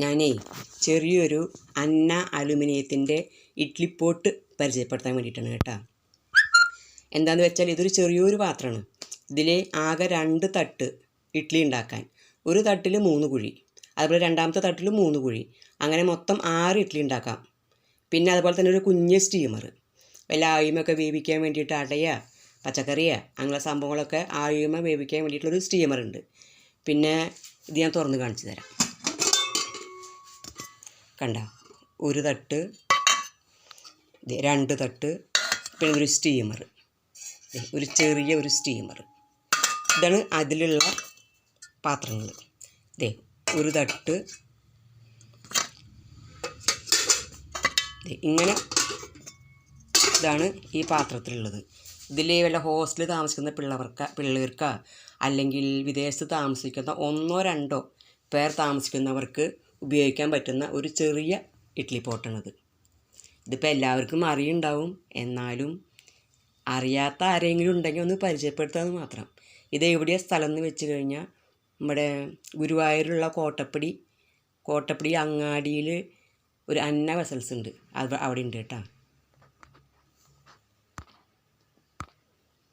ഞാനേ ചെറിയൊരു അന്ന അലുമിനിയത്തിൻ്റെ ഇഡ്ഡലിപ്പോട്ട് പരിചയപ്പെടുത്താൻ വേണ്ടിയിട്ടാണ് കേട്ടോ. എന്താണെന്ന് വെച്ചാൽ ഇതൊരു ചെറിയൊരു പാത്രമാണ്. ഇതിൽ ആകെ 2 തട്ട് ഇഡ്ഡലി ഉണ്ടാക്കാൻ. ഒരു തട്ടിൽ 3 കുഴി, അതുപോലെ രണ്ടാമത്തെ തട്ടിൽ 3 കുഴി, അങ്ങനെ മൊത്തം 6 ഇഡ്ഡലി ഉണ്ടാക്കാം. പിന്നെ അതുപോലെ തന്നെ ഒരു കുഞ്ഞ് സ്റ്റീമർ, വല്ല ആയുമൊക്കെ വേവിക്കാൻ വേണ്ടിയിട്ട് അടയ പച്ചക്കറിയ അങ്ങനെ സംഭവങ്ങളൊക്കെ ആയുമ വേവിക്കാൻ വേണ്ടിയിട്ടുള്ളൊരു സ്റ്റീമർ ഉണ്ട്. പിന്നെ ഇത് ഞാൻ തുറന്ന് കാണിച്ചു തരാം. കണ്ട, ഒരു തട്ട്, 2 തട്ട്, പിന്നെ ഒരു സ്റ്റീമർ, ഒരു ചെറിയ ഒരു സ്റ്റീമർ. ഇതാണ് അതിലുള്ള പാത്രങ്ങൾ. ഒരു തട്ട് ഇങ്ങനെ, ഇതാണ് ഈ പാത്രത്തിലുള്ളത്. ഇതിൽ വല്ല ഹോസ്റ്റലിൽ താമസിക്കുന്ന പിള്ളേർക്ക് അല്ലെങ്കിൽ വിദേശത്ത് താമസിക്കുന്ന 1-2 പേർ താമസിക്കുന്നവർക്ക് ഉപയോഗിക്കാൻ പറ്റുന്ന ഒരു ചെറിയ ഇഡ്ഡലി പോട്ടാണിത്. ഇതിപ്പോൾ എല്ലാവർക്കും അറിയുണ്ടാവും, എന്നാലും അറിയാത്ത ആരെങ്കിലും ഉണ്ടെങ്കിൽ ഒന്ന് പരിചയപ്പെടുത്താമെന്ന് മാത്രം. ഇത് എവിടെയാണ് സ്ഥലം എന്ന് വെച്ച് കഴിഞ്ഞാൽ നമ്മുടെ ഗുരുവായൂരുള്ള കോട്ടപ്പടി അങ്ങാടിയിൽ ഒരു അന്ന വെസൽസ് ഉണ്ട്, അവിടെ ഉണ്ട് കേട്ടോ.